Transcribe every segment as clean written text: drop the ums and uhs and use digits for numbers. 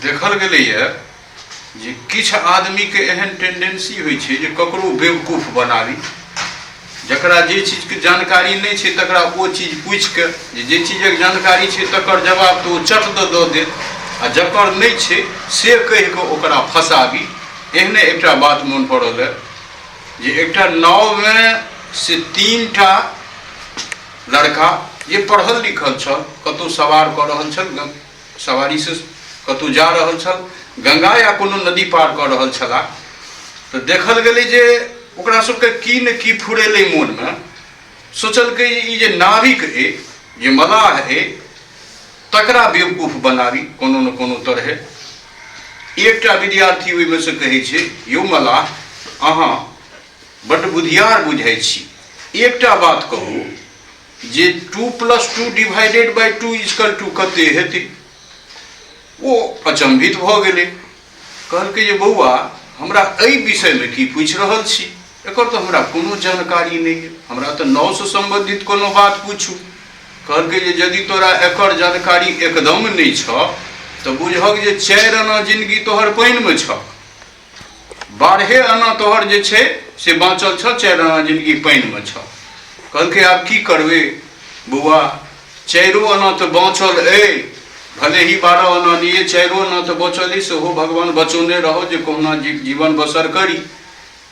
देखल गेलैए जे किछु आदमीके एहन टेंडेंसी होइ छै जे ककरो बेवकूफ बनाबी, जकरा जे चीजके जानकारी नहीं छै तकरा ओ चीज पूछिके जे चीजक जानकारी छै तकर जवाब तो चट दऽ देत, आ जकर नहीं छै से कहिके ओकरा फंसाबी। एहने एकटा बात मन पड़ल है जे एकटा नाव में से 3टा लड़का जे पढ़ल लिखल छल कतौ सवार कऽ रहल छल, सवारी से कतौ जा रहल छल, गंगा या कोनो नदी पार कऽ रहल छलाह। तऽ देखल गेलै जे ओकरा सबके की न की फुरेलै मोन में, सोचलकै ई जे नाविक है जे मलाह है तकरा बेवकूफ बनाबी कोनो न कोनो तरहे। एकटा विद्यार्थी ओहिमे से कहै छै, यौ मलाह अहाँ बड्ड बुधियार बुझाइ छी, एकटा बात कहू जे 2 + 2 डिवाइडेड बाय 2 = कते हेतै? ओ अचंभित भऽ गेलै, कहलकै जे बौआ हमरा एहि विषय में की पूछि रहल छी, एकर तो हमरा कोनो जानकारी नहीं है, हमरा तो नाव से संबंधित कोनो बात पूछू। कहलकै जे यदि तोरा एकर जानकारी एकदम नहीं छ तो बुझक जे 4 आना जिंदगी तोहर पानि में छ, 12 आना तोहर जे छै से बाँचल छ, 4 आना जिंदगी पानि में छ। कहलकै आब की करबै बौआ, 4 आना तो बाँचल अइ, भले ही 12 आना लिए 4 आना तो बचल अइ, सेहो भगवान बचौने रहो जे कहुना जीवन बसर करी।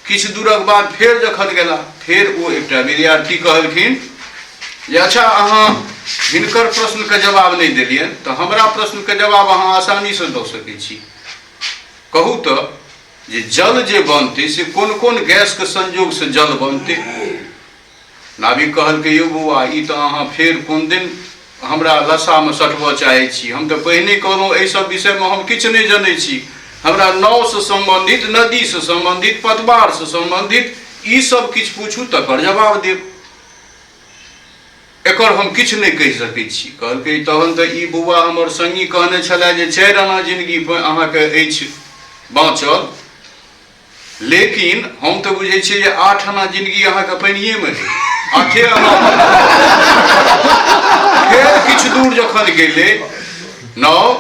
किछु दूरक बाद फेर जखन गेला, फेर ओ एकटा विद्यार्थी कहलखिन जे अच्छा अहाँ हिनकर प्रश्न के जवाब नहीं देलियन तो हमरा प्रश्न के जवाब अहाँ आसानी से दऽ सकै छी। कहू तो जे जल जे बनते से कोन कोन गैस के संयोग से जल बनते? नाविक कहलकै यौ बौआ ई तो अहाँ फेर कोन दिन हमरा लसा में सटबऽ चाहै छी, हम तो पहिने कहलहुँ एहि सब विषय में हम किछु नहीं जानै छी, हमरा नाव से संबंधित, नदी से संबंधित, पतवार से संबंधित ई सब किछु पूछू तकर जवाब देब, एकर हम किछु नहीं कहि सकै छी। कहलकै तहन तऽ ई बौआ हमर संगी कहने छलै जे 4 आना जिंदगी अहाँके अछि बाँचल, लेकिन हम तऽ बुझै छियै जे 8 आना जिंदगी अहाँके पानिए में है, 8 आना। फेर किछु दूर जखन गेलै नाव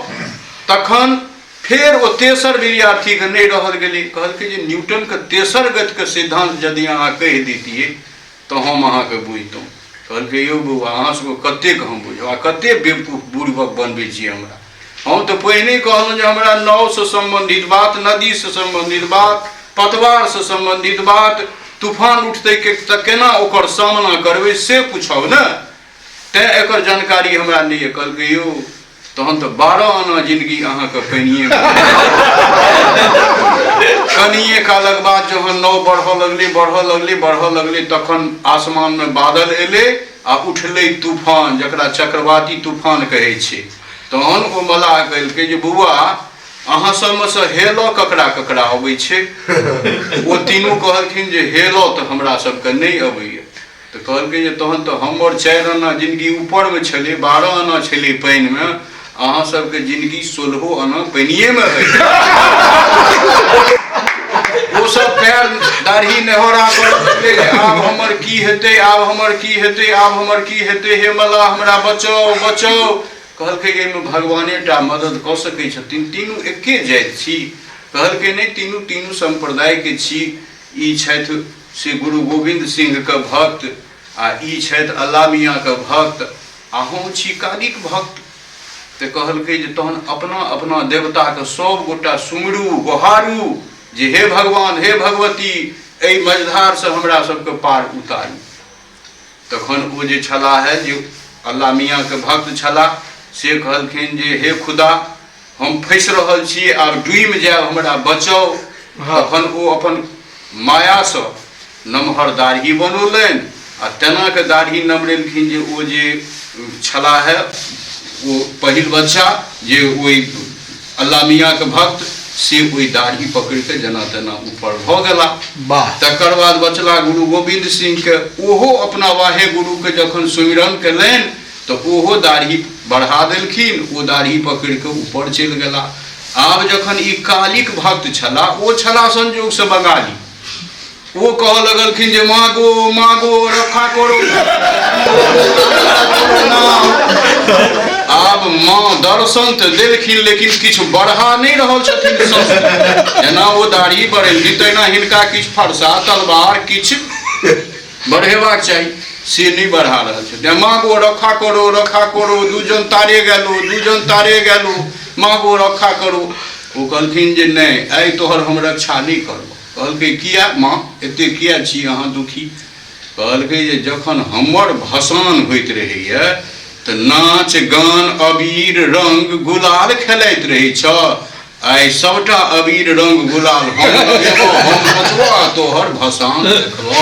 तखन फेर ओ तेसर विद्यार्थी के नहीं रहल गेलै, कहलकै जे न्यूटन के तेसर गति के सिद्धांत यदि अहाँ कहि दैतियै तो हम अहाँके बुझितहुँ। कहलकै यौ बौआ अहाँ सबके कतेक हम बुझब, आ कते बेवकूफ बुड़बक बनबै छी हमरा, हम तो पहिने कहलहुँ जे हमरा नाव से संबंधित बात, नदी से संबंधित बात, पतवार से संबंधित बात, तूफान उठते के तऽ केना ओकर सामना करबै से पूछब न, तैं एकर जानकारी हमरा नहीं है। कहलकै यौ तहन तो 12 आना जिंदगी अहाँके पानिए में। कनिए कालक बाद जहन नाव बढ़ऽ लगलै तखन आसमान में बादल एलै आ उठलै तूफान, जकरा चक्रवाती तूफान कहै छै। तहन ओ मलाह कहलकै जे बौआ अहाँ सबमें से हेलऽ ककरा ककरा अबै छै? ओ तीनू कहलखिन जे हेलऽ तऽ हमरा सबके नहीं अबैए। तऽ कहलकै जे तहन तऽ हमर 4 आना जिंदगी ऊपर में छलै, 12 आना छलै पानि में, अहाँ सबके जिंदगी 16 आना पानिए में है। वो सब पैर दाढ़ी नेहरा कर आब हमर की हेतै, आब हमर की हेतै, आब हमर की हेतै, हे मल्लाह हमरा बचाओ बचाओ। कहलकै एहिमे भगवाने टा मदद कऽ सकै छथिन, तीनू एके जाति छी। कहलकै नहीं तीनू संप्रदाय के छी, ई छथि से गुरु गोविंद सिंह के भक्त, आ ई छथि अल्लाह मियाँ के भक्त, आ हम छी कालिक भक्त। तऽ कहलकै जे तहन अपना अपना देवता के सब गोटा सुमरू गोहारू जे हे भगवान हे भगवती एहि मझधार से हमरा सबके पार उतारू। तखन ओ जे छलाह है जे अल्लाह मियाँ के भक्त छलाह से कहलखिन जे हे खुदा हम फँसि रहल छी, आब डूबि जायब, हमरा बचाओ। तखन ओ अपन माया से नमहर दाढ़ी बनौलनि आ तेना के दाढ़ी नमरेलखिन जे ओ जे छलाह है वो पहिल बच्चा जे ओहि अल्लाह मियाँ के भक्त से ओहि दाढ़ी पकड़ के जना तेना ऊपर भऽ गेला। तकर बाद बचला गुरु गोविंद सिंह के, ओहो अपना वाहे गुरु के जखन सुमिरन केलनि तो ओहो दाढ़ी बढ़ा देलखिन, ओ दाढ़ी पकड़ के ऊपर चलि गेला। आब जखन ई कालिक भक्त छला, ओ छला संयोग से बंगाली, वो कह लगलखिन जे मागो मागो रखा करो। आब माँ दर्शन तो देलखिन लेकिन किछु बढ़ा नहीं रहल छथिन संस्कृत। जेना ओ दाढ़ी बढ़ेलखिन तहिना हिनका किछु फरसा तलवार किछु बढ़ेबाक चाही, से नहीं बढ़ा रहल छथिन। मागो रखा करो, दूजन तारे गेलो मागो रखा करो। वो कहलखिन जे नहीं आइ तोहर हम रक्षा नहीं करब। कहलकै किया माँ एते किया छी अहाँ दुखी? कहलकै जे जखन हमर भसान होइत रहैए तऽ नाच गान अबीर रंग गुलाल खेलाइत रहै छ। आइ सबटा अबीर रंग गुलाल हम तोहर भसान देखबो।